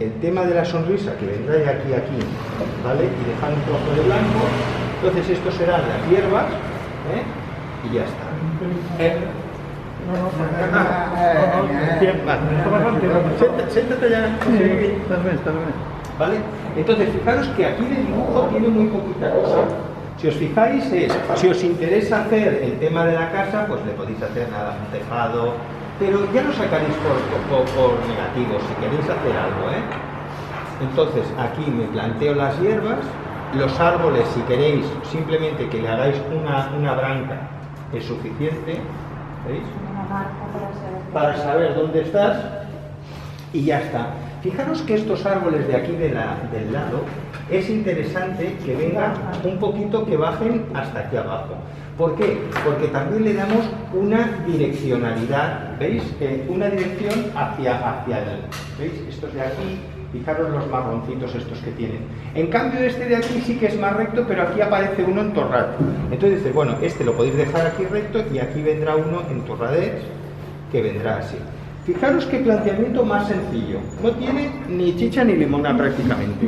el tema de la sonrisa que vendrá de aquí a aquí, ¿vale? Y dejar un trozo de blanco. Entonces estos serán las hierbas, y ya está. Siéntate ya. Estás bien. ¿Vale? Entonces, fijaros que aquí de dibujo tiene muy poquita cosa. Si os fijáis, si os interesa hacer el tema de la casa, pues le podéis hacer nada, un tejado, pero ya lo sacaréis por negativo, si queréis hacer algo, Entonces, aquí me planteo las hierbas, los árboles, si queréis, simplemente que le hagáis una branca es suficiente, ¿veis? Para saber dónde estás, y ya está. Fijaros que estos árboles de aquí del lado, es interesante que vengan un poquito, que bajen hasta aquí abajo. ¿Por qué? Porque también le damos una direccionalidad, ¿veis? Una dirección hacia el... ¿Veis? Estos de aquí, fijaros los marroncitos estos que tienen. En cambio este de aquí sí que es más recto, pero aquí aparece uno entorrado. Entonces dices, bueno, este lo podéis dejar aquí recto y aquí vendrá uno entorradez, que vendrá así. Fijaros qué planteamiento más sencillo. No tiene ni chicha ni limona prácticamente.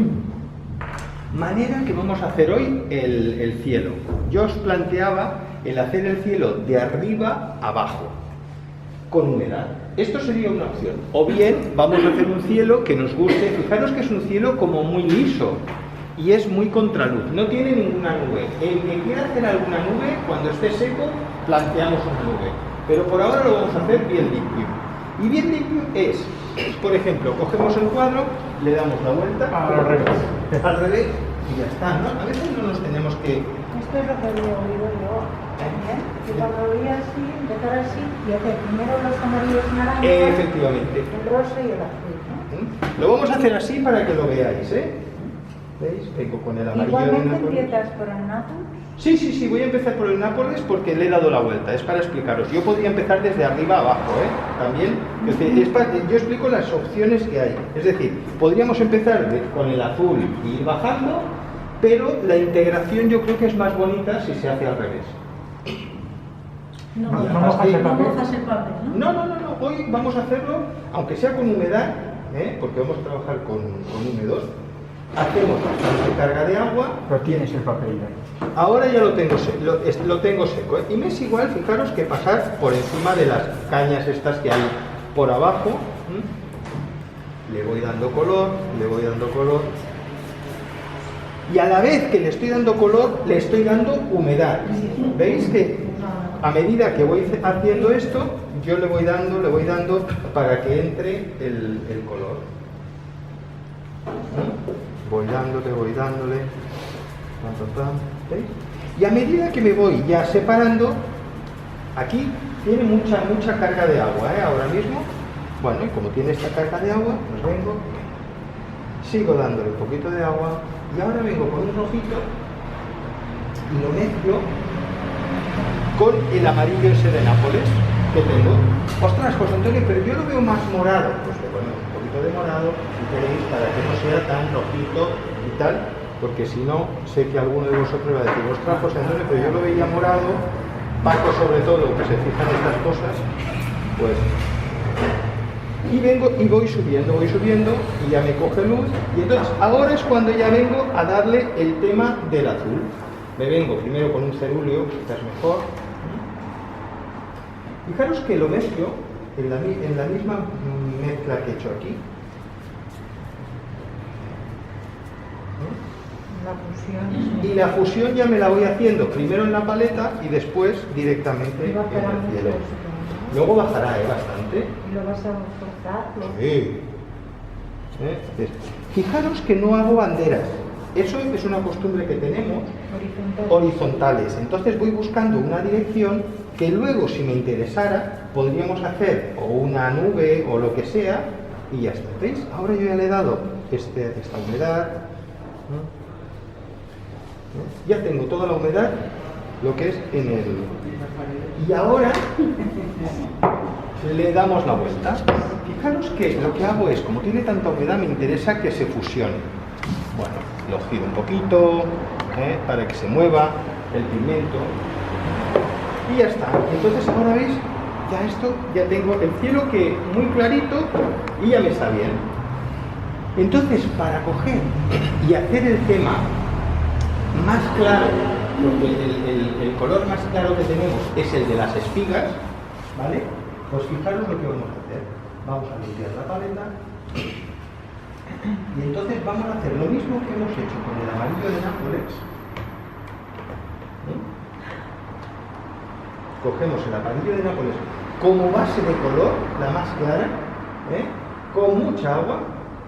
Manera que vamos a hacer hoy el cielo. Yo os planteaba el hacer el cielo de arriba abajo, con humedad. Esto sería una opción. O bien vamos a hacer un cielo que nos guste. Fijaros que es un cielo como muy liso y es muy contraluz. No tiene ninguna nube. El que quiera hacer alguna nube, cuando esté seco, planteamos una nube. Pero por ahora lo vamos a hacer bien limpio. Y bien limpio es, por ejemplo, cogemos el cuadro, le damos la vuelta al revés y ya está, ¿no? A veces no nos tenemos que... Esto es lo que había oído yo también, que cuando lo veía así, empezar así y hacer primero los amarillos naranjas, efectivamente, el rosa y el azul, ¿no? Lo vamos a hacer así para que lo veáis, ¿Veis? Vengo con el amarillo de Igualmente Nápoles. empiezas por el Nápoles. Sí, voy a empezar por el Nápoles porque le he dado la vuelta, es para explicaros. Yo podría empezar desde arriba abajo, también. Yo explico las opciones que hay. Es decir, podríamos empezar con el azul y ir bajando, pero la integración yo creo que es más bonita si se hace al revés. No mojas el papel. No, hoy vamos a hacerlo, aunque sea con humedad, porque vamos a trabajar con húmedos. Hacemos bastante carga de agua. Pero tienes el papel ahí. Ahora ya lo tengo seco, y me es igual, fijaros, que pasar por encima de las cañas estas que hay por abajo. Le voy dando color, y a la vez que le estoy dando color, le estoy dando humedad. ¿Veis que a medida que voy haciendo esto, yo le voy dando para que entre el color? Voy dándole, ¿veis? Y a medida que me voy ya separando, aquí tiene mucha carga de agua, ahora mismo. Bueno, y como tiene esta carga de agua, pues sigo dándole un poquito de agua, y ahora vengo con un rojito y lo mezclo con el amarillo ese de Nápoles que tengo. Ostras, José Antonio, pero yo lo veo más morado. Pues le ponemos un poquito de morado, si queréis, para que no sea tan rojito y tal, porque si no, sé que alguno de vosotros va a decir, ostras, José Antonio, pero yo lo veía morado. Paco, sobre todo, que se fija en estas cosas, pues... Y vengo y voy subiendo, y ya me coge luz, y entonces ahora es cuando ya vengo a darle el tema del azul. Me vengo primero con un cerúleo, quizás mejor. Fijaros que lo mezclo en la misma mezcla que he hecho aquí. Y la fusión ya me la voy haciendo primero en la paleta y después directamente en el cielo. Luego bajará bastante. Y lo vas a forzar. Sí. Fijaros que no hago banderas. Eso es una costumbre que tenemos, horizontales. Entonces voy buscando una dirección que luego, si me interesara, podríamos hacer o una nube o lo que sea, y ya está. ¿Veis? Ahora yo ya le he dado esta humedad. Ya tengo toda la humedad, lo que es en el... Y ahora le damos la vuelta. Fijaros que lo que hago es, como tiene tanta humedad, me interesa que se fusione. Bueno, lo giro un poquito, para que se mueva el pigmento. Y ya está. Entonces ahora veis, ya tengo el cielo que muy clarito y ya me está bien. Entonces, para coger y hacer el tema más claro, porque el color más claro que tenemos es el de las espigas, ¿vale? Pues fijaros lo que vamos a hacer. Vamos a limpiar la paleta y entonces vamos a hacer lo mismo que hemos hecho con el amarillo de Nápoles. Cogemos el amarillo de Nápoles como base de color, la más clara, con mucha agua,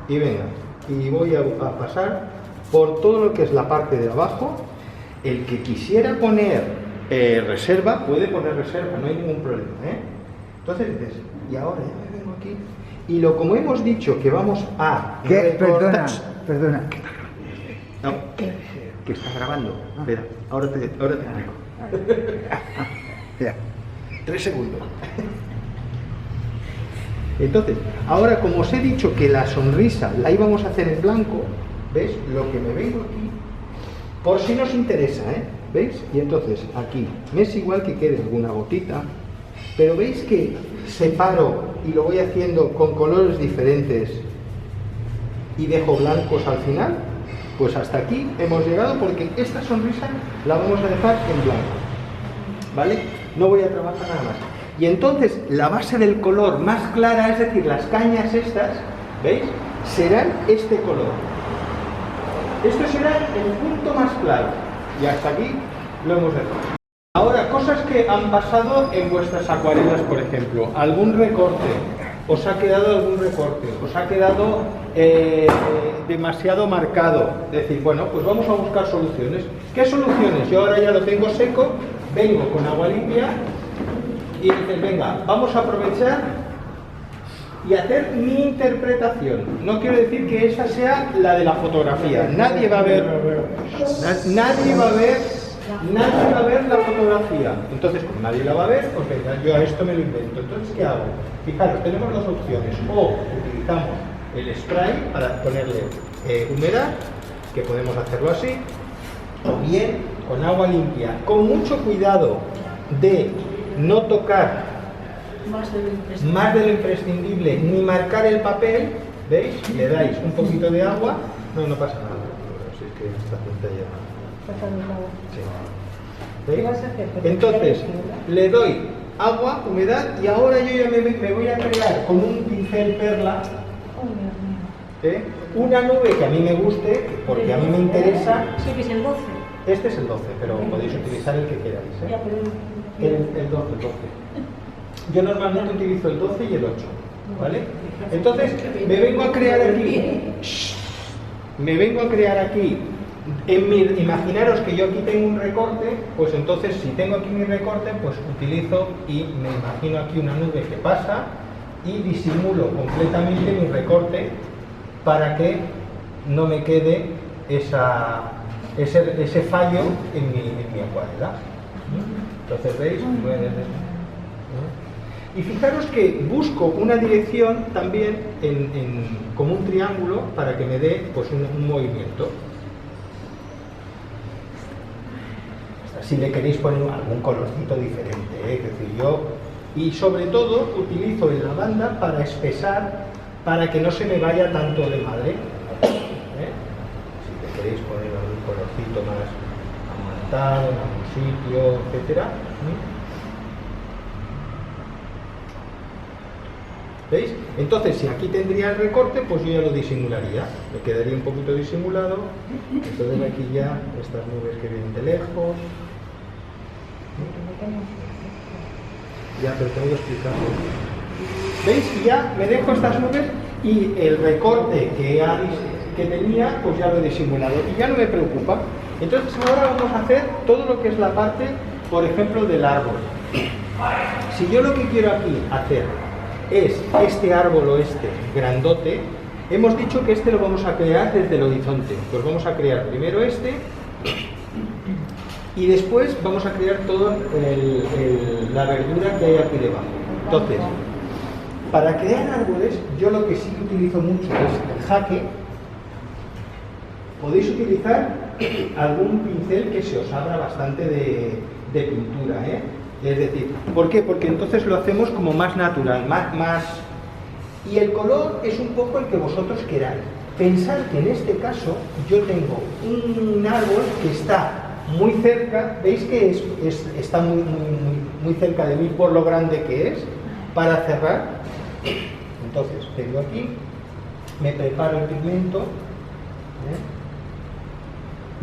y venga, y voy a pasar por todo lo que es la parte de abajo. El que quisiera poner reserva, puede poner reserva, no hay ningún problema, Entonces dices, y ahora ya me vengo aquí, y como hemos dicho que vamos a recortar... Perdona. No, que está grabando. Espera, ahora te explico. Ya. 3 segundos. Entonces, ahora como os he dicho que la sonrisa la íbamos a hacer en blanco, ¿ves? Lo que me vengo aquí, por si nos interesa, ¿veis? Y entonces aquí me es igual que quede alguna gotita, pero veis que separo y lo voy haciendo con colores diferentes y dejo blancos al final. Pues hasta aquí hemos llegado, porque esta sonrisa la vamos a dejar en blanco, ¿vale? No voy a trabajar nada más. Y entonces la base del color más clara, es decir, las cañas estas, ¿veis? Serán este color. Esto será el punto más claro. Y hasta aquí lo hemos dejado. Ahora, cosas que han pasado en vuestras acuarelas, por ejemplo. Algún recorte. ¿Os ha quedado algún recorte? ¿Os ha quedado demasiado marcado? Es decir, bueno, pues vamos a buscar soluciones. ¿Qué soluciones? Yo ahora ya lo tengo seco, vengo con agua limpia y dices, venga, vamos a aprovechar y hacer mi interpretación. No quiero decir que esa sea la de la fotografía. Nadie va a ver la fotografía. Entonces, como nadie la va a ver, pues venga, yo a esto me lo invento. Entonces, ¿qué hago? Fijaros, tenemos dos opciones. O utilizamos el spray para ponerle humedad, que podemos hacerlo así, o bien con agua limpia, con mucho cuidado de no tocar más de lo imprescindible, ni marcar el papel. ¿Veis? Le dais un poquito de agua, no pasa nada. Así que esta cinta ya... Sí. ¿Veis? Entonces, le doy agua, humedad, y ahora yo ya me voy a crear con un pincel perla una nube que a mí me guste, porque a mí me interesa. Sí, que es el 12. Este es el 12, pero podéis utilizar el que queráis. El 12. Yo normalmente utilizo el 12 y el 8, ¿vale? Entonces, me vengo a crear aquí, imaginaros que yo aquí tengo un recorte, pues entonces si tengo aquí mi recorte, pues utilizo y me imagino aquí una nube que pasa y disimulo completamente mi recorte para que no me quede ese fallo en mi acuarela. Entonces, ¿veis? Y fijaros que busco una dirección también como un triángulo para que me dé pues un movimiento. Si le queréis poner algún colorcito diferente, es decir, y sobre todo utilizo el lavanda para espesar, para que no se me vaya tanto de madre. Si le queréis poner algún colorcito más amantado en algún sitio, etcétera. ¿Veis? Entonces, si aquí tendría el recorte, pues yo ya lo disimularía. Me quedaría un poquito disimulado. Entonces aquí ya estas nubes que vienen de lejos. Ya, pero tengo que explicarlo. ¿Veis? Y ya me dejo estas nubes y el recorte que tenía, pues ya lo he disimulado. Y ya no me preocupa. Entonces ahora vamos a hacer todo lo que es la parte, por ejemplo, del árbol. Si yo lo que quiero aquí hacer es este árbol o este grandote, hemos dicho que este lo vamos a crear desde el horizonte. Pues vamos a crear primero este y después vamos a crear toda la verdura que hay aquí debajo. Entonces, para crear árboles, yo lo que sí utilizo mucho es el jaque. Podéis utilizar algún pincel que se os abra bastante de pintura, Es decir, ¿por qué? Porque entonces lo hacemos como más natural, más... Y el color es un poco el que vosotros queráis. Pensar que en este caso yo tengo un árbol que está muy cerca, veis que está muy cerca de mí por lo grande que es, para cerrar. Entonces tengo aquí, me preparo el pigmento,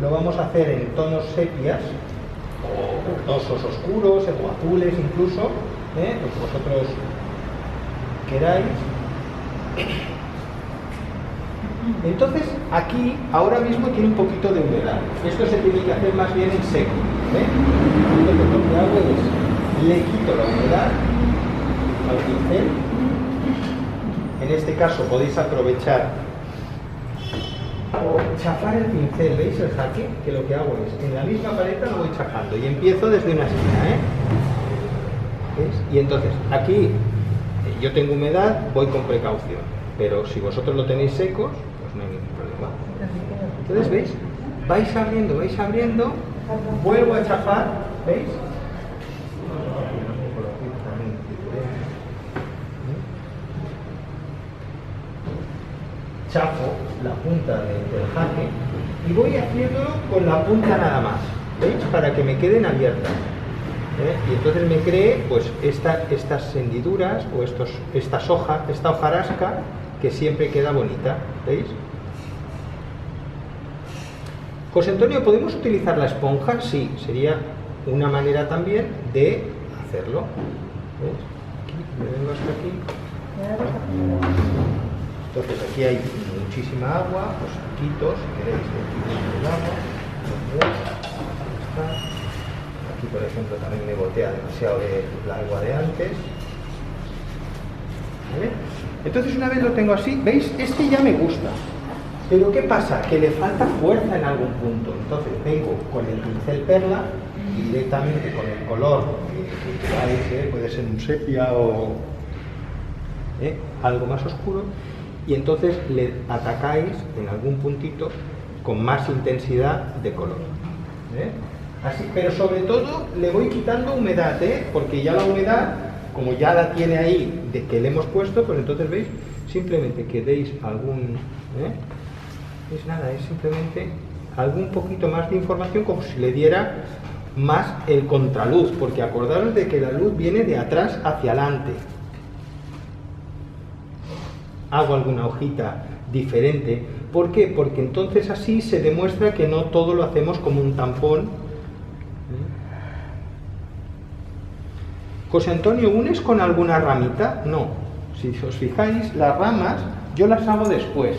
lo vamos a hacer en tonos sepias, o verdosos oscuros, o azules incluso, lo que vosotros queráis. Entonces aquí ahora mismo tiene un poquito de humedad. Esto se tiene que hacer más bien en seco. Entonces lo que hago es le quito la humedad al pincel. En este caso podéis aprovechar o chafar el pincel. ¿Veis el jaque? Que lo que hago es en la misma paleta lo voy chafando y empiezo desde una esquina. ¿Veis? Y entonces aquí yo tengo humedad, voy con precaución, pero si vosotros lo tenéis secos, pues no hay ningún problema. Entonces, ¿veis? Vais abriendo, vuelvo a chafar, ¿veis? Chafo la punta del jaque y voy haciéndolo con la punta nada más, ¿veis? Para que me queden abiertas. Y entonces me cree pues estas hendiduras o esta hojarasca que siempre queda bonita, ¿veis? José Antonio, ¿podemos utilizar la esponja? Sí, sería una manera también de hacerlo. ¿Veis? Aquí, me vengo hasta aquí. Entonces aquí hay muchísima agua, pues quito, si queréis, el agua. Aquí, por ejemplo, también me gotea demasiado el agua de antes. ¿Vale? Entonces, una vez lo tengo así, ¿veis? Este ya me gusta. Pero ¿qué pasa? Que le falta fuerza en algún punto. Entonces vengo con el pincel perla y directamente con el color que queráis, puede ser un sepia o algo más oscuro, y entonces le atacáis en algún puntito con más intensidad de color. Así, pero sobre todo le voy quitando humedad, porque ya la humedad, como ya la tiene ahí de que le hemos puesto, pues entonces veis, simplemente que deis algún, es nada, es simplemente algún poquito más de información, como si le diera más el contraluz, porque acordaros de que la luz viene de atrás hacia adelante. Hago alguna hojita diferente. ¿Por qué? Porque entonces así se demuestra que no todo lo hacemos como un tampón. José Antonio, ¿unes con alguna ramita? No. Si os fijáis, las ramas yo las hago después.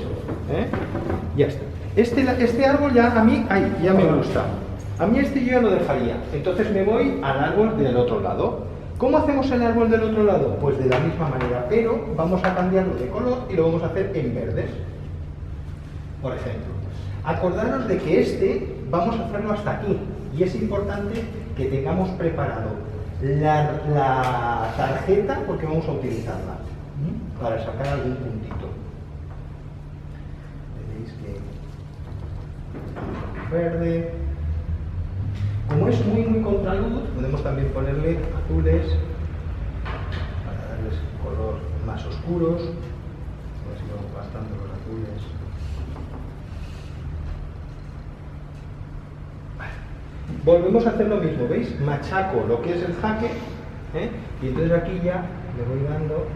Ya está. Este árbol ya a mí, ya me gusta. A mí yo ya lo dejaría. Entonces me voy al árbol del otro lado. ¿Cómo hacemos el árbol del otro lado? Pues de la misma manera, pero vamos a cambiarlo de color y lo vamos a hacer en verdes. Por ejemplo, acordaros de que vamos a hacerlo hasta aquí, y es importante que tengamos preparado la tarjeta, porque vamos a utilizarla para sacar algún puntito. Veréis que verde. Como es muy contraluz, podemos también ponerle azules para darles color más oscuros. A ver si vamos gastando los azules. Volvemos a hacer lo mismo, ¿veis? Machaco lo que es el jaque, y entonces aquí ya le voy dando.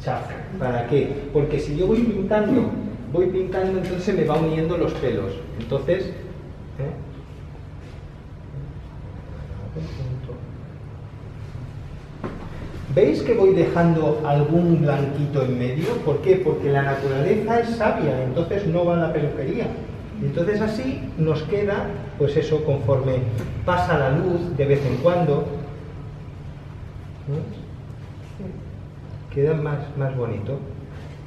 Chafo. ¿Para qué? Porque si yo voy pintando, entonces se me va uniendo los pelos. Entonces, ¿veis que voy dejando algún blanquito en medio? ¿Por qué? Porque la naturaleza es sabia, entonces no va a la peluquería. Y entonces así nos queda, pues eso, conforme pasa la luz de vez en cuando, queda más bonito,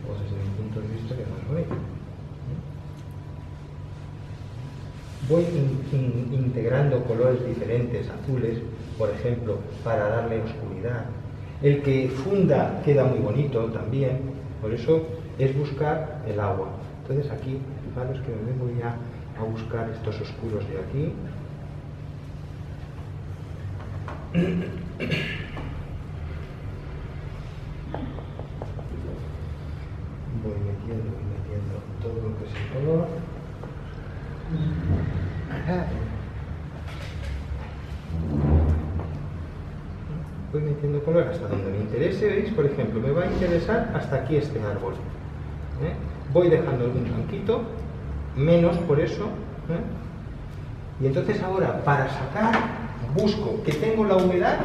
o desde mi punto de vista queda más bonito. Voy integrando colores diferentes, azules, por ejemplo, para darle oscuridad. El que funda queda muy bonito también, por eso es buscar el agua. Entonces aquí, fijaros que me vengo ya a buscar estos oscuros de aquí. Voy metiendo todo lo que es el color. Voy metiendo color hasta donde me interese, ¿veis? Por ejemplo, me va a interesar hasta aquí este árbol. Voy dejando algún blanquito, menos por eso. Y entonces ahora, para sacar, busco que tengo la humedad,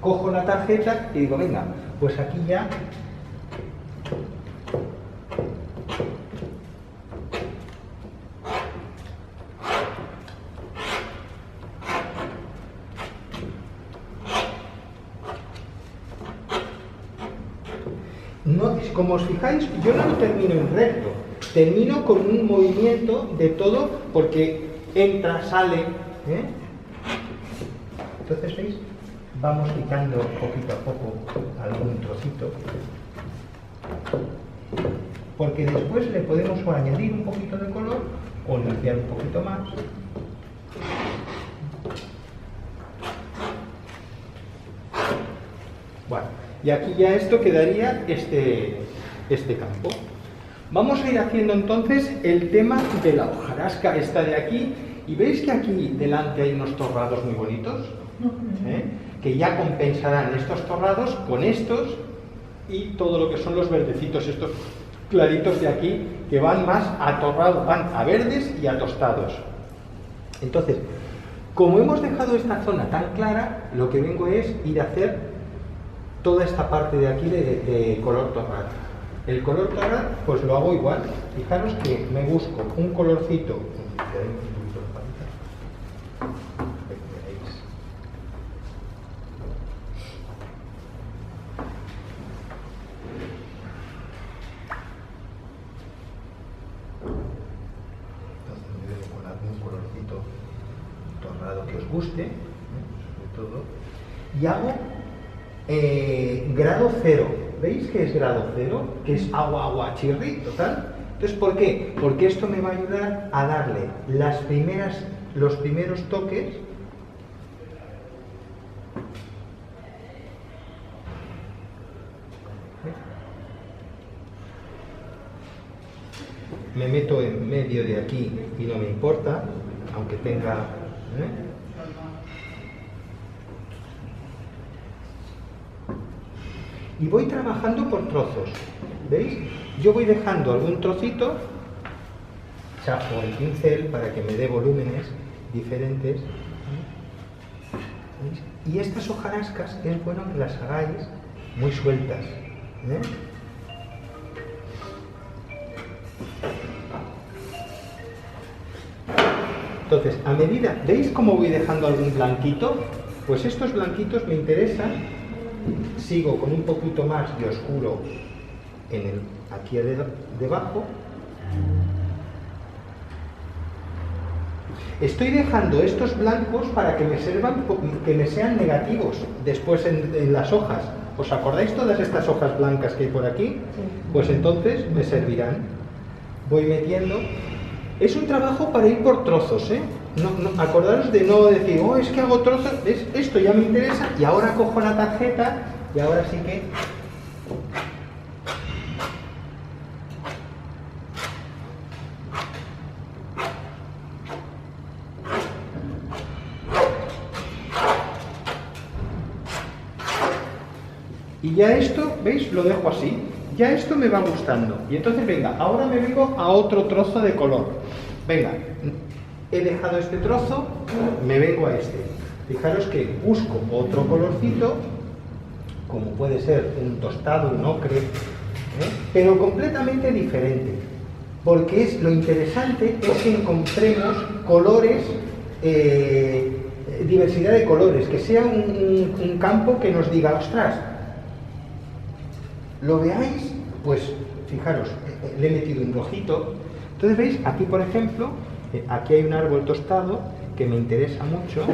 cojo la tarjeta y digo, venga, pues aquí ya no, como os fijáis, yo no lo termino en recto, termino con un movimiento de todo porque entra, sale, Entonces, ¿veis? Vamos quitando poquito a poco algún trocito, porque después le podemos o añadir un poquito de color o limpiar un poquito más. Bueno, y aquí ya esto quedaría este campo. Vamos a ir haciendo entonces el tema de la hojarasca esta de aquí, y veis que aquí delante hay unos torrados muy bonitos, que ya compensarán estos torrados con estos y todo lo que son los verdecitos, estos claritos de aquí, que van más a torrados, van a verdes y a tostados. Entonces, como hemos dejado esta zona tan clara, lo que vengo es ir a hacer toda esta parte de aquí de color torrado. El color torrado, pues lo hago igual. Fijaros que me busco un colorcito. Entonces me vengo con algún colorcito torrado que os guste, sobre todo, y hago grado 0. ¿Veis que es grado 0? Que es agua, chirri, total. Entonces, ¿por qué? Porque esto me va a ayudar a darle los primeros toques me meto en medio de aquí y no me importa, aunque tenga... Y voy trabajando por trozos, ¿veis? Yo voy dejando algún trocito, chapo el pincel para que me dé volúmenes diferentes, ¿veis? Y estas hojarascas es bueno que las hagáis muy sueltas, Entonces, a medida, ¿veis cómo voy dejando algún blanquito? Pues estos blanquitos me interesan. Sigo con un poquito más de oscuro aquí debajo. Estoy dejando estos blancos para que me sirvan, que me sean negativos después en las hojas. ¿Os acordáis todas estas hojas blancas que hay por aquí? Pues entonces me servirán. Voy metiendo. Es un trabajo para ir por trozos, acordaros de no decir, oh, es que hago trozos, esto ya me interesa, y ahora cojo la tarjeta, y ahora sí que... Y ya esto, ¿veis? Lo dejo así. Ya esto me va gustando. Y entonces, venga, ahora me vengo a otro trozo de color. Venga, he dejado este trozo, me vengo a este. Fijaros que busco otro colorcito, como puede ser un tostado, un ocre, pero completamente diferente. Porque lo interesante es que encontremos colores, diversidad de colores, que sea un campo que nos diga, ostras, ¿lo veáis? Pues fijaros, le he metido un rojito. Entonces, ¿veis? Aquí, por ejemplo, aquí hay un árbol tostado que me interesa mucho.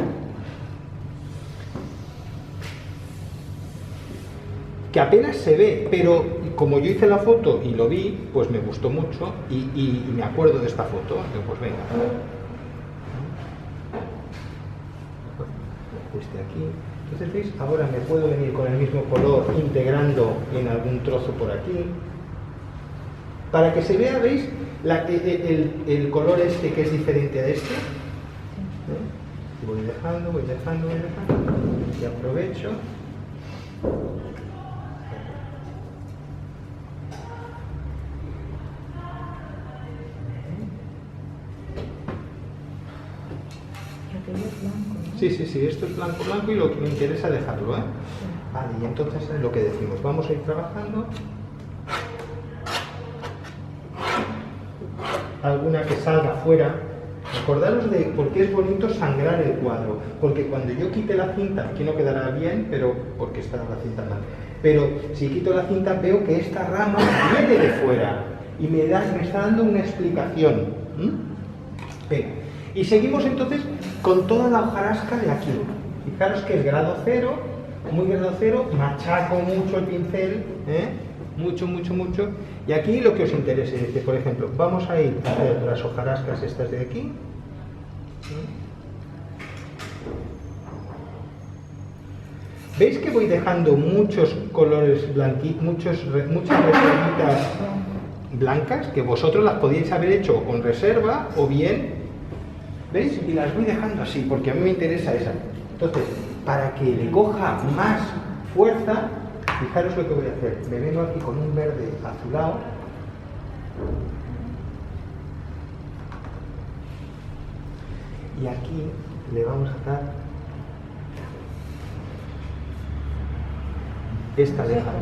que apenas se ve, pero como yo hice la foto y lo vi, pues me gustó mucho y me acuerdo de esta foto. Entonces, pues venga. Este aquí. Entonces, ¿veis? Ahora me puedo venir con el mismo color integrando en algún trozo por aquí. Para que se vea, ¿veis? El color este que es diferente a este. Voy dejando. Y aprovecho. Sí, esto es blanco y lo que me interesa dejarlo, ¿eh? Vale, y entonces es lo que decimos, vamos a ir trabajando. Alguna que salga fuera. Acordaros de por qué es bonito sangrar el cuadro, porque cuando yo quite la cinta, aquí no quedará bien, pero porque está la cinta mal, pero si quito la cinta veo que esta rama viene de fuera y me está dando una explicación. Venga. Y seguimos entonces con toda la hojarasca de aquí. Fijaros que es grado cero, muy grado cero, machaco mucho el pincel, mucho. Y aquí lo que os interese es que, por ejemplo, vamos a ir a hacer las hojarascas estas de aquí. ¿Veis que voy dejando muchos colores blanquitos, muchas reservitas blancas, que vosotros las podíais haber hecho con reserva o bien, ¿veis? Y las voy dejando así, porque a mí me interesa esa. Entonces, para que le coja más fuerza, fijaros lo que voy a hacer. Me vengo aquí con un verde azulado. Y aquí le vamos a dar esta leja.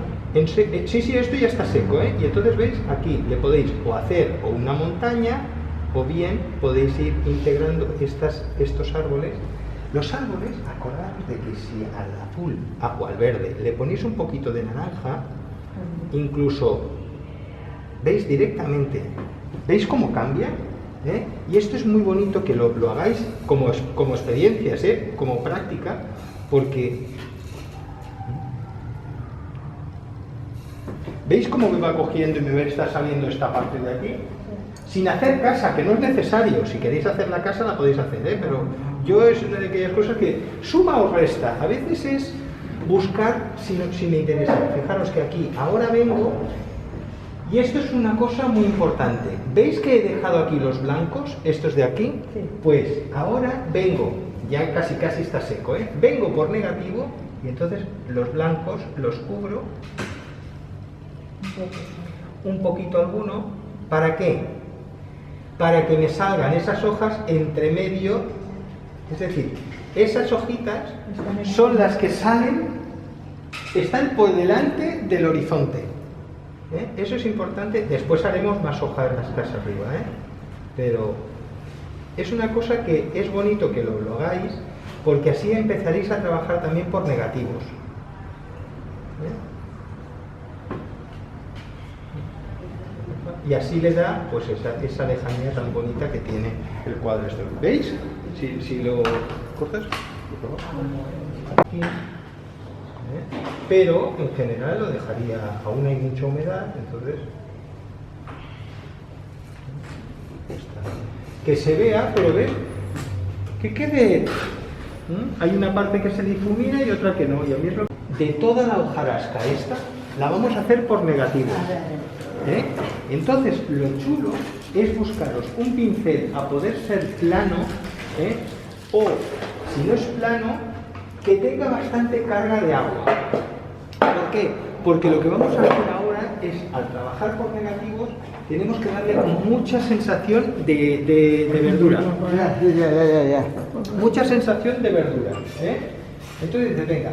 Sí, esto ya está seco, ¿eh? Y entonces, ¿veis? Aquí le podéis o hacer o una montaña, o bien podéis ir integrando estos árboles. Los árboles, acordaros de que si al azul o al verde le ponéis un poquito de naranja, incluso, ¿veis? Directamente, ¿veis cómo cambia? Y esto es muy bonito que lo hagáis como experiencias, como práctica, porque ¿veis cómo me va cogiendo y me está saliendo esta parte de aquí? Sin hacer casa, que no es necesario. Si queréis hacer la casa la podéis hacer, pero yo es una de aquellas cosas que suma o resta. A veces es buscar si me interesa. Fijaros que aquí ahora vengo, y esto es una cosa muy importante. ¿Veis que he dejado aquí los blancos, estos de aquí? Sí. Pues ahora vengo, ya casi está seco, vengo por negativo y entonces los blancos los cubro un poquito alguno. ¿Para qué? Para que me salgan esas hojas entre medio, es decir, esas hojitas son las que están por delante del horizonte. Eso es importante. Después haremos más hojas arriba, pero es una cosa que es bonito que lo hagáis, porque así empezaréis a trabajar también por negativos. Y así le da pues esa lejanía tan bonita que tiene el cuadro este. ¿Veis? Si lo cortas, aquí. Pero en general lo dejaría, aún hay mucha humedad, entonces que se vea, pero ve que quede. Hay una parte que se difumina y otra que no, y a mí es lo de toda la hojarasca esta la vamos a hacer por negativos. Entonces lo chulo es buscaros un pincel a poder ser plano, o si no es plano, que tenga bastante carga de agua. ¿Por qué? Porque lo que vamos a hacer ahora es, al trabajar por negativos, tenemos que darle mucha sensación de verdura. Ya. Mucha sensación de verdura. Entonces, venga,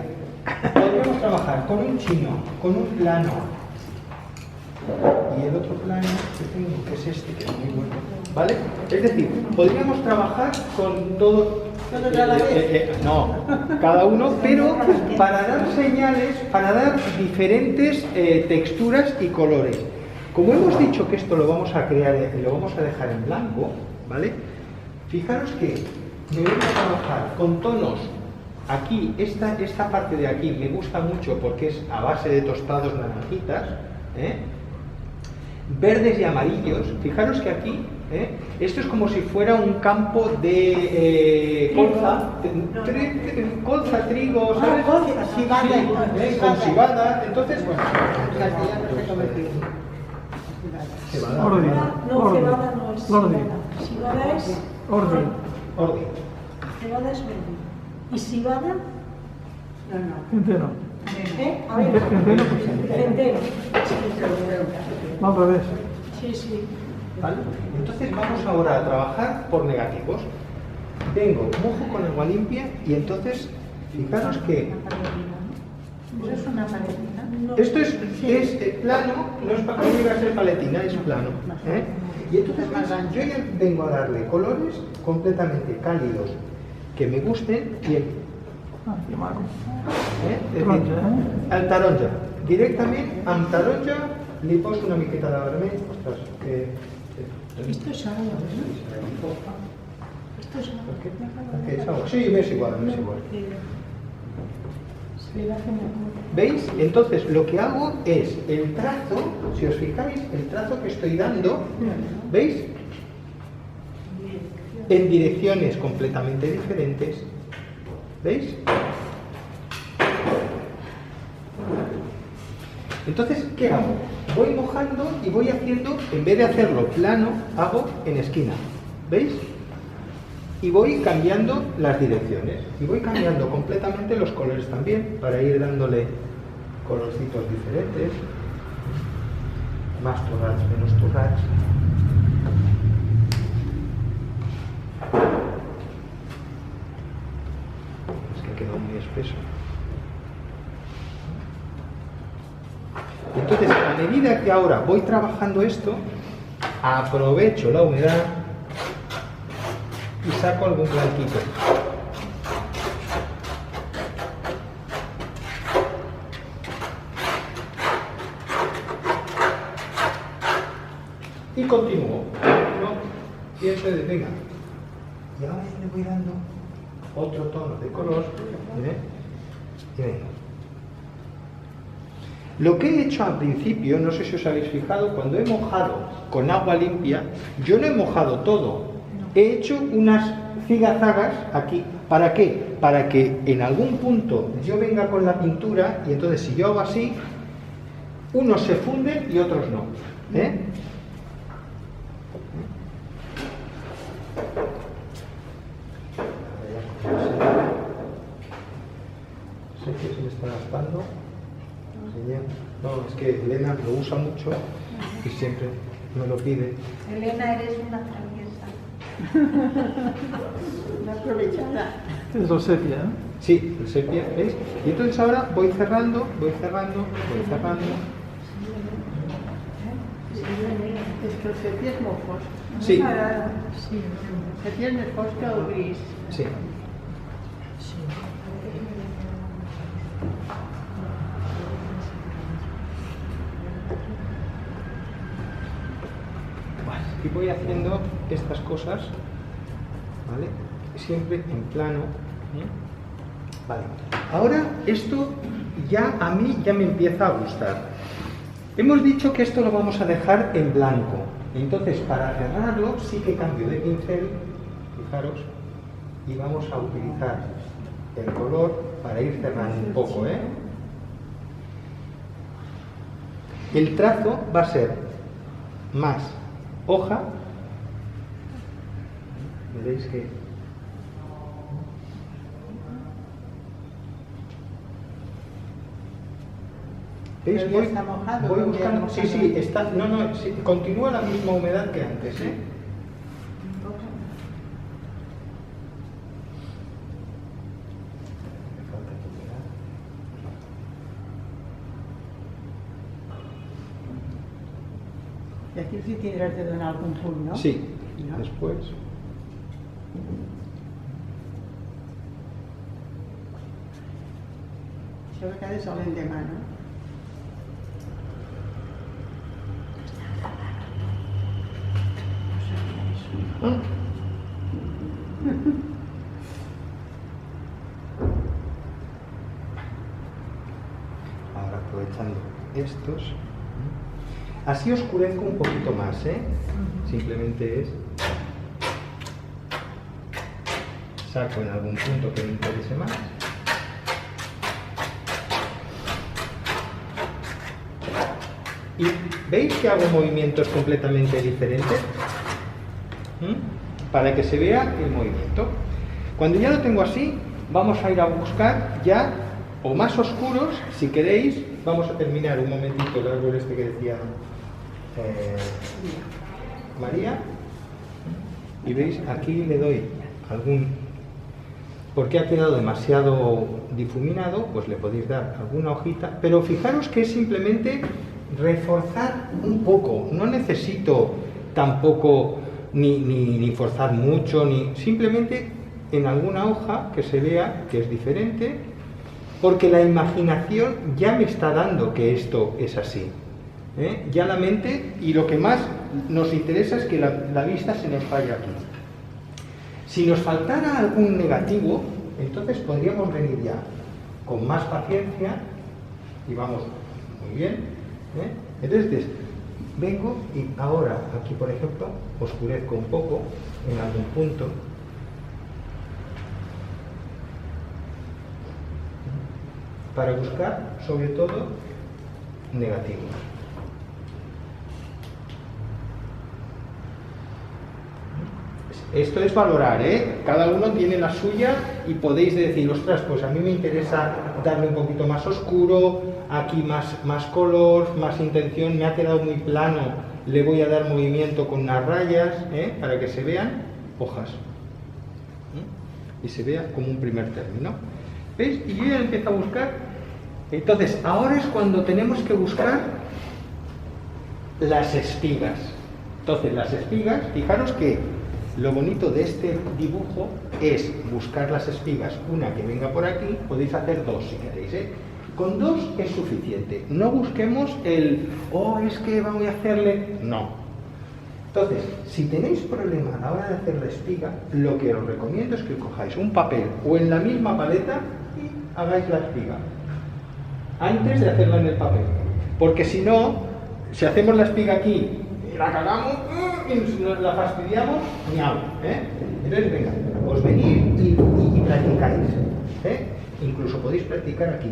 podríamos trabajar con un chino, con un plano. Y el otro plano que tengo, que es este, que es muy bueno, ¿vale? Es decir, podríamos trabajar con todo, no, cada uno, pero para dar señales, para dar diferentes texturas y colores. Como hemos dicho que esto lo vamos a crear y lo vamos a dejar en blanco, ¿vale? Fijaros que me voy a trabajar con tonos Aquí, esta parte de aquí me gusta mucho porque es a base de tostados naranjitas, ¿eh? Verdes y amarillos. Fijaros que aquí, esto es como si fuera un campo de colza, colza, trigo, ¿sabes? Con cebada. Entonces, bueno, cebada. Ordi. No, cebada no es Ordi. cebada. Cebada es... Ordi. Ordi. Cebada es verde. ¿Y cebada? No, no. Centeno. A ver, Centeno. centeno. No, al revés. Sí, sí. ¿Vale? Entonces vamos ahora a trabajar por negativos. Tengo mojo con agua limpia y entonces, fijaros que Eso es una paletina. No. esto es plano, no es para que no llegue a ser paletina, es plano. ¿Eh? Y entonces yo ya vengo a darle colores completamente cálidos que me gusten y Ah, que maco. taronja, al taronja. Directament amb taronja li poso una miqueta de vermell. Ostres, Esto es agua, ¿no? Esto es agua. ¿Qué es agua? Sí, me es igual, me es igual. Se le hace mejor. ¿Veis? Entonces lo que hago es el trazo, si os fijáis, el trazo que estoy dando, ¿veis? En direcciones completamente diferentes. ¿Veis? Entonces, ¿qué hago? Voy mojando y voy haciendo, en vez de hacerlo plano, hago en esquina. ¿Veis? Y voy cambiando las direcciones. Y voy cambiando completamente los colores también, para ir dándole colorcitos diferentes. Más turrats, menos turrats. Es que quedó muy espeso. Entonces, a medida que ahora voy trabajando esto, aprovecho la humedad y saco algún blanquito. Y continúo. Y eso de, venga. Y ahora le voy dando otro tono de color. Y venga. Lo que he hecho al principio, no sé si os habéis fijado, cuando he mojado con agua limpia, yo no he mojado todo. He hecho unas zigazagas aquí. ¿Para qué? Para que en algún punto yo venga con la pintura y entonces si yo hago así, unos se funden y otros no. ¿Eh? Sé que se me está gastando. No, es que Elena lo usa mucho y siempre me lo pide. Elena, eres una traviesa. Una aprovechada. Es lo sepia, ¿eh? Sí, el sepia, ¿veis? Y entonces ahora voy cerrando, voy cerrando, voy cerrando. És que el sepia és molt fosc. Sí, Sí. El sepia és més fosc que el gris. sí. Y voy haciendo estas cosas, ¿vale? Siempre en plano. ¿Eh? Vale. Ahora esto ya a mí ya me empieza a gustar. Hemos dicho que esto lo vamos a dejar en blanco. Entonces, para cerrarlo, sí que cambio de pincel, fijaros, y vamos a utilizar el color para ir cerrando un poco, ¿eh? El trazo va a ser más hoja, veréis que ¿veis? Pero ya está mojado, Voy ya buscando, mojado. sí, sí, está, no, sí, continúa la misma humedad que antes, ¿eh? Me falta aquí humedad. I aquí sí tindràs de donar algun punt, no? Sí, No? después. Això a vegades a l'endemà, no? Ahora aprovechando estos. Así oscurezco un poquito más, ¿eh? Simplemente es... Saco en algún punto que me interese más. Y ¿veis que hago movimientos completamente diferentes? Para que se vea el movimiento. Cuando ya lo tengo así, vamos a ir a buscar ya, o más oscuros, si queréis. Vamos a terminar un momentito el árbol este que decía María. Y veis, aquí le doy algún... Porque ha quedado demasiado difuminado, pues le podéis dar alguna hojita. Pero fijaros que es simplemente reforzar un poco. No necesito tampoco ni forzar mucho, ni simplemente en alguna hoja que se vea que es diferente, porque la imaginación ya me está dando que esto es así. Ya la mente, y lo que más nos interesa es que la vista se nos vaya aquí. Si nos faltara algún negativo, entonces podríamos venir ya con más paciencia y vamos muy bien. Entonces vengo y ahora aquí, por ejemplo, oscurezco un poco en algún punto. Para buscar, sobre todo, negativos. Esto es valorar, ¿eh? Cada uno tiene la suya y podéis decir, ostras, pues a mí me interesa darle un poquito más oscuro, aquí más color, más intención, me ha quedado muy plano, le voy a dar movimiento con unas rayas, para que se vean hojas. Y se vea como un primer término. ¿Veis? Y yo ya empiezo a buscar. Entonces, ahora es cuando tenemos que buscar las espigas. Entonces, las espigas, fijaros que lo bonito de este dibujo es buscar las espigas, una que venga por aquí, podéis hacer dos si queréis, ¿eh? Con dos es suficiente, no busquemos el, es que voy a hacerle, no. Entonces, si tenéis problema a la hora de hacer la espiga, lo que os recomiendo es que cojáis un papel o en la misma paleta y hagáis la espiga, antes de hacerla en el papel, porque si no, si hacemos la espiga aquí, la cagamos y nos la fastidiamos, miau, Entonces, venga, os venís y practicáis, Incluso podéis practicar aquí.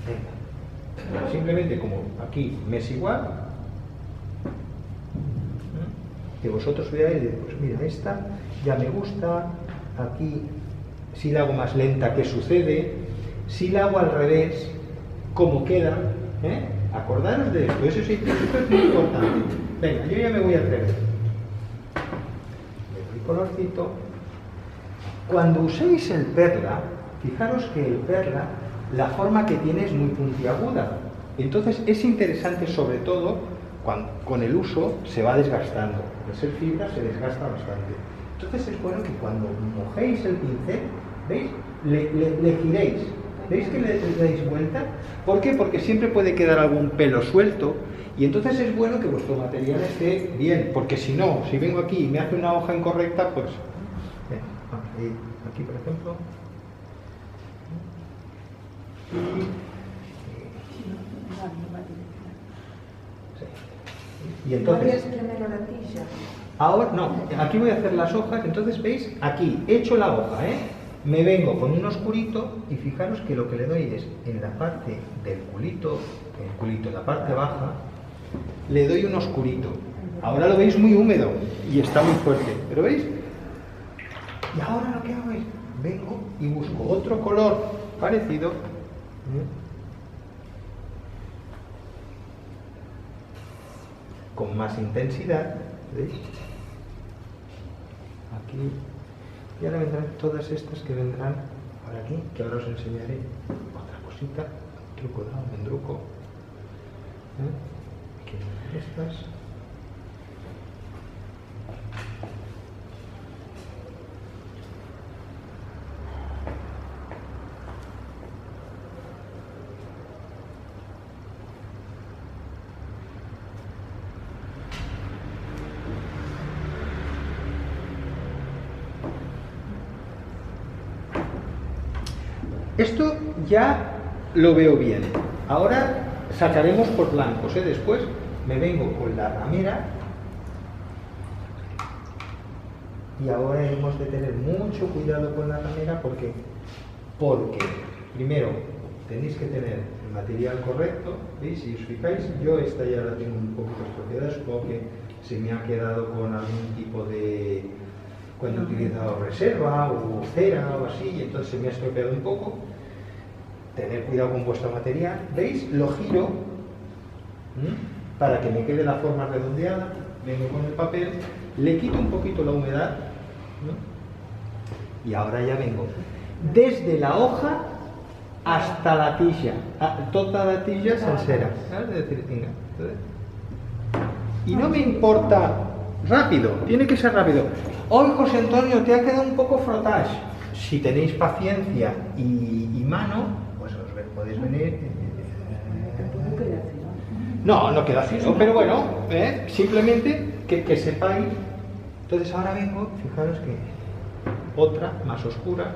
Venga. Simplemente como aquí me es igual, que vosotros veáis, pues mira, esta ya me gusta, aquí si la hago más lenta, ¿qué sucede? Si la hago al revés, ¿cómo queda? Acordaros de esto, eso es muy importante. Venga, yo ya me voy a atrever. Le doy colorcito. Cuando uséis el perla, fijaros que el perla, la forma que tiene es muy puntiaguda. Entonces es interesante, sobre todo, cuando con el uso se va desgastando. Al ser fibra se desgasta bastante. Entonces es bueno que cuando mojéis el pincel, ¿veis? Le giréis. ¿Veis que le dais vuelta? ¿Por qué? Porque siempre puede quedar algún pelo suelto y entonces es bueno que vuestro material esté bien, porque si no, si vengo aquí y me hace una hoja incorrecta, pues... aquí, por ejemplo... Y entonces... primero la tija. Ahora, no, aquí voy a hacer las hojas, entonces veis, aquí he hecho la hoja, me vengo con un oscurito y fijaros que lo que le doy es en la parte del culito, en la parte baja, le doy un oscurito. Ahora lo veis muy húmedo y está muy fuerte, pero veis. Y ahora lo que hago es, vengo y busco otro color parecido. Con más intensidad, ¿veis? Aquí. Y ahora vendrán todas estas que vendrán por aquí, que ahora os enseñaré otra cosita, truco, ¿no? Un truco. Aquí vendrán estas. Esto ya lo veo bien. Ahora sacaremos por blancos, ¿eh? Después me vengo con la ramera. Y ahora hemos de tener mucho cuidado con la ramera porque primero tenéis que tener el material correcto. ¿Veis? Si os fijáis, yo esta ya la tengo un poquito estropeada, supongo que se me ha quedado con algún tipo de, cuando he utilizado reserva o cera o así, y entonces se me ha estropeado un poco. Tener cuidado con vuestro material. ¿Veis? Lo giro para que me quede la forma redondeada. Vengo con el papel, le quito un poquito la humedad, ¿no? Y ahora ya vengo desde la hoja hasta la tilla, toda la tilla sencera, ¿sabes? Es decir, venga, entonces, y no me importa rápido, tiene que ser rápido. Hoy, José Antonio, te ha quedado un poco frotage. Si tenéis paciencia y mano, pues podéis venir. No queda así, ¿no? Pero bueno, simplemente que sepáis. Entonces ahora vengo, fijaros que otra más oscura.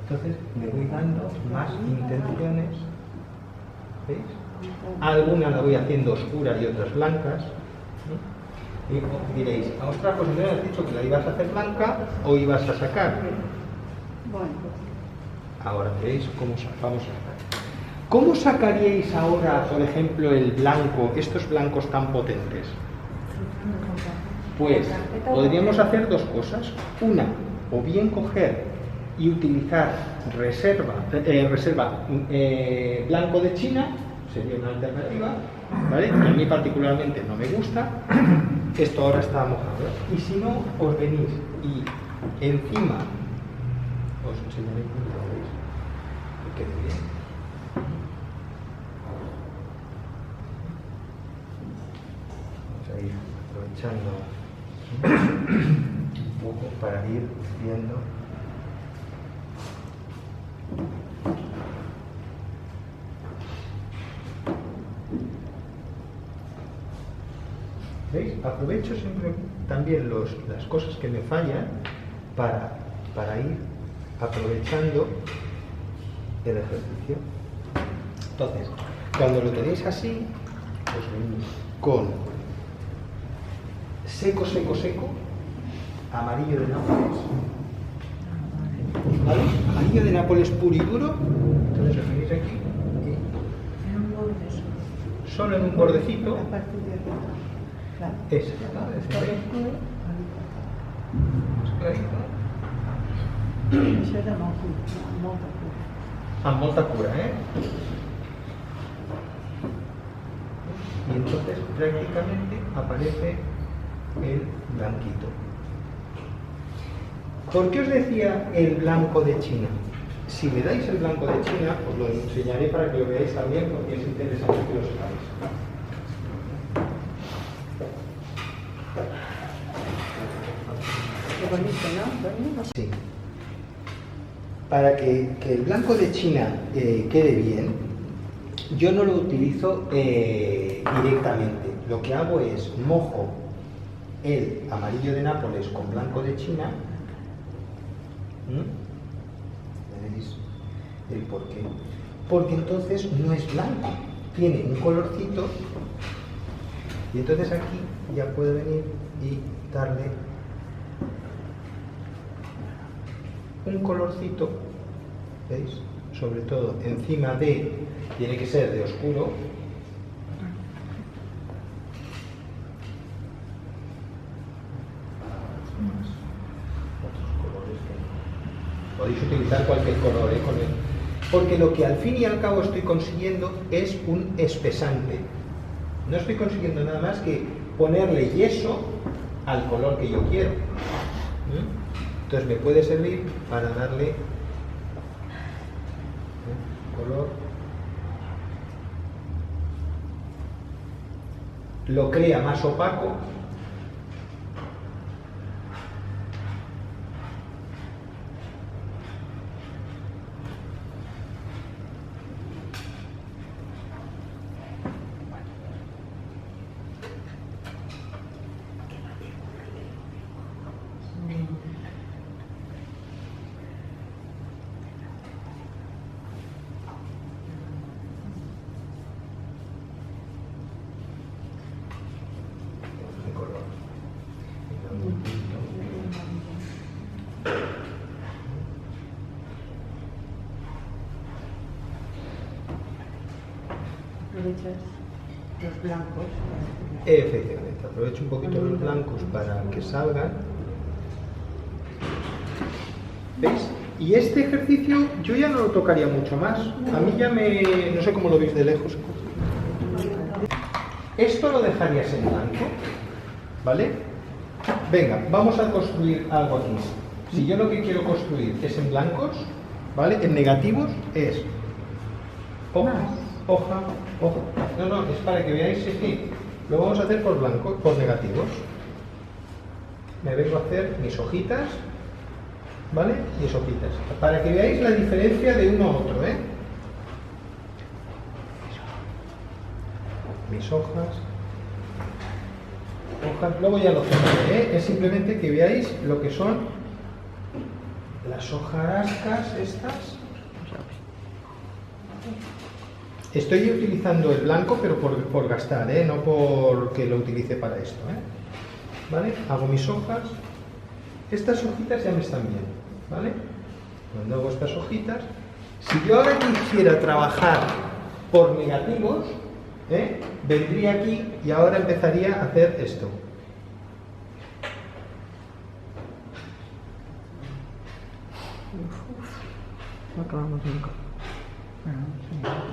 Entonces le voy dando más intenciones. ¿Veis? Algunas la voy haciendo oscura y otras blancas, ¿no? Y diréis, ostras, pues me has dicho que la ibas a hacer blanca o ibas a sacar. Bueno. Ahora veréis cómo vamos a sacar. ¿Cómo sacaríais ahora, por ejemplo, el blanco, estos blancos tan potentes? Pues podríamos hacer dos cosas. Una, o bien coger y utilizar reserva blanco de China, sería una alternativa, ¿vale? A mí particularmente no me gusta. Esto ahora está mojado. Y si no, os venís y encima os enseñaré cómo lo veis. Que quede bien. Vamos a ir aprovechando un poco para ir viendo. ¿Veis? Aprovecho siempre también las cosas que me fallan para ir aprovechando el ejercicio. Entonces, cuando lo tenéis así, os venís con seco, seco, seco, amarillo de Nápoles. ¿Vale? Amarillo de Nápoles puro y duro. Entonces os venís aquí y solo en un bordecito. A partir de aquí. Claro. Ese, ¿no? Más clarito. Això és de molta cura. Amb molta cura, ¿eh? Y entonces prácticamente aparece el blanquito. ¿Por qué os decía el blanco de China? Si me dais el blanco de China, os lo enseñaré para que lo veáis también, porque es interesante que lo sepáis. Qué bonito, ¿no? Bonito. Sí. Para que el blanco de China quede bien, yo no lo utilizo directamente. Lo que hago es mojo el amarillo de Nápoles con blanco de China. ¿Veréis el por qué? Porque entonces no es blanco, tiene un colorcito y entonces aquí ya puedo venir y darle un colorcito, ¿veis? Sobre todo encima de, tiene que ser de oscuro. Otros colores que podéis utilizar cualquier color, con él. Porque lo que al fin y al cabo estoy consiguiendo es un espesante. No estoy consiguiendo nada más que ponerle yeso al color que yo quiero. Entonces me puede servir para darle color. Lo crea más opaco. aprovechas los blancos. Efectivamente, aprovecho un poquito los blancos para que salgan. ¿Veis? Y este ejercicio yo ya no lo tocaría mucho más. A mí ya me... no sé cómo lo veis de lejos. Esto lo dejarías en blanco, ¿vale? Venga, vamos a construir algo aquí. Si yo lo que quiero construir es en blancos, ¿vale? En negativos es hoja, hoja, hoja. No, es para que veáis que lo vamos a hacer por blanco, por negativos. Me vengo a hacer mis hojitas, ¿vale? Mis hojitas. Para que veáis la diferencia de uno a otro, ¿eh? Mis hojas. Luego ya lo cerraré, ¿eh? Es simplemente que veáis lo que son las hojarascas estas. Estoy utilizando el blanco, pero por gastar, ¿eh? No porque lo utilice para esto, ¿eh? ¿Vale? Hago mis hojas. Estas hojitas ya me están bien, ¿vale? Cuando hago estas hojitas, si yo ahora quisiera trabajar por negativos, ¿eh? Vendría aquí y ahora empezaría a hacer esto. No acabamos nunca.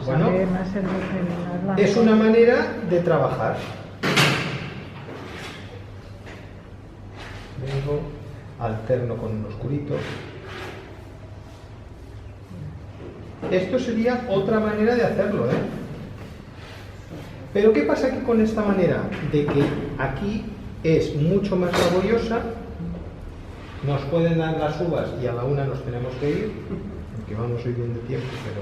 Bueno, Sale más el blanco. es una manera de trabajar. Vengo, alterno con un oscurito. Esto sería otra manera de hacerlo, ¿eh? Pero ¿qué pasa aquí con esta manera? De que aquí es mucho más laboriosa, nos pueden dar las uvas y a la una nos tenemos que ir, aunque vamos hoy bien de tiempo, pero...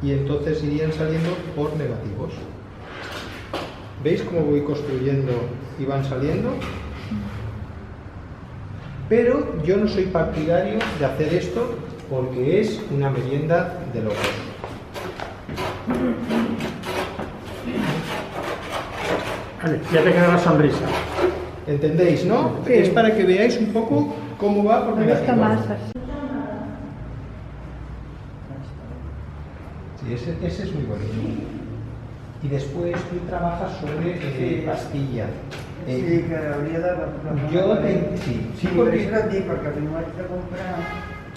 Y entonces irían saliendo por negativos. ¿Veis cómo voy construyendo y van saliendo? Pero yo no soy partidario de hacer esto porque es una merienda de locos. Vale, ya te queda la sonrisa. ¿Entendéis, no? Sí. Es para que veáis un poco cómo va por Me gusta negativos. más así. Sí, ese es muy bonito. Y después tú trabajas sobre pastilla. Sí, que hauria de... Sí, per perquè... això et dic, perquè primer vaig de comprar,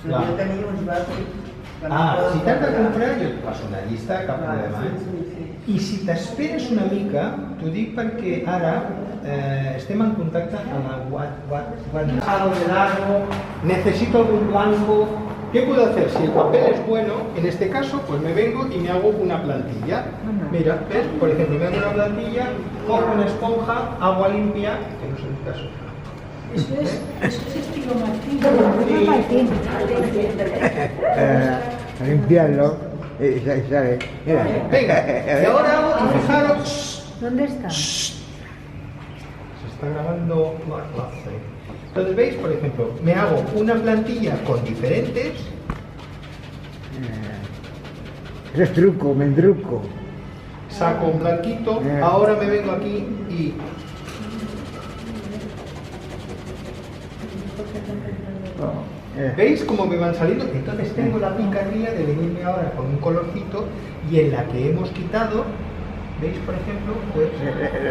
Clar. jo tenia uns bàsics... que no Ah, poden si t'has de comprar. comprar, jo et passo una llista, cap Clar, problema. sí. I si t'esperes una mica, t'ho dic perquè ara estem en contacte amb el algo de largo, necesito algún blanco. ¿Qué puedo hacer? Si el papel es bueno, en este caso, pues me vengo y me hago una plantilla. Mira, ¿ves? Por ejemplo, me hago una plantilla, cojo una esponja, agua limpia, que no es el caso. Eso es estilo Martín. Sí. Limpiarlo y sale. Mira. Venga, y ahora hago, y fijaros, ¿Dónde está? se está grabando la clase. Entonces, ¿veis? Por ejemplo, me hago una plantilla con diferentes. Eso es truco, mendruco. Saco un blanquito, ahora me vengo aquí y... ¿Veis cómo me van saliendo? Entonces tengo la picardía de venirme ahora con un colorcito y en la que hemos quitado, ¿veis por ejemplo? Pues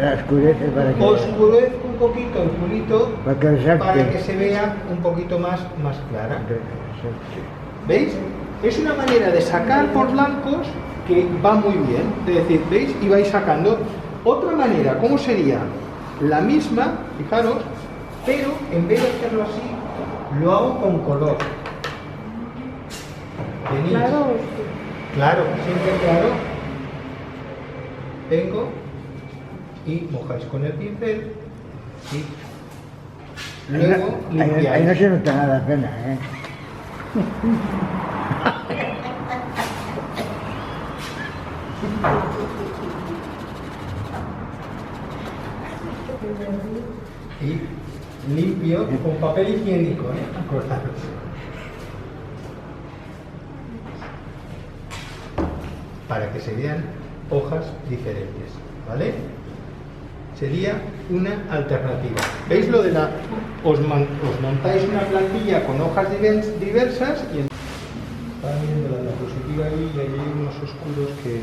La oscurece para que... oscurezco un poquito el purito Para que resalte. para que se vea un poquito más clara. ¿Veis? Es una manera de sacar por blancos que va muy bien. Es decir, ¿veis? Y vais sacando. Otra manera, ¿cómo sería? La misma, fijaros, pero en vez de hacerlo así, lo hago con color. ¿Venís? Claro. Claro, siempre claro. Vengo y mojáis con el pincel y luego limpiáis. Ahí no se nota nada apenas, ¿eh? Y limpio con papel higiénico, ¿eh? Acordaros. para que se vean hojas diferentes, ¿vale? Sería una alternativa. ¿Veis lo de la... os montáis una plantilla con hojas diversas y... Estaba viendo la diapositiva ahí y hay unos oscuros que...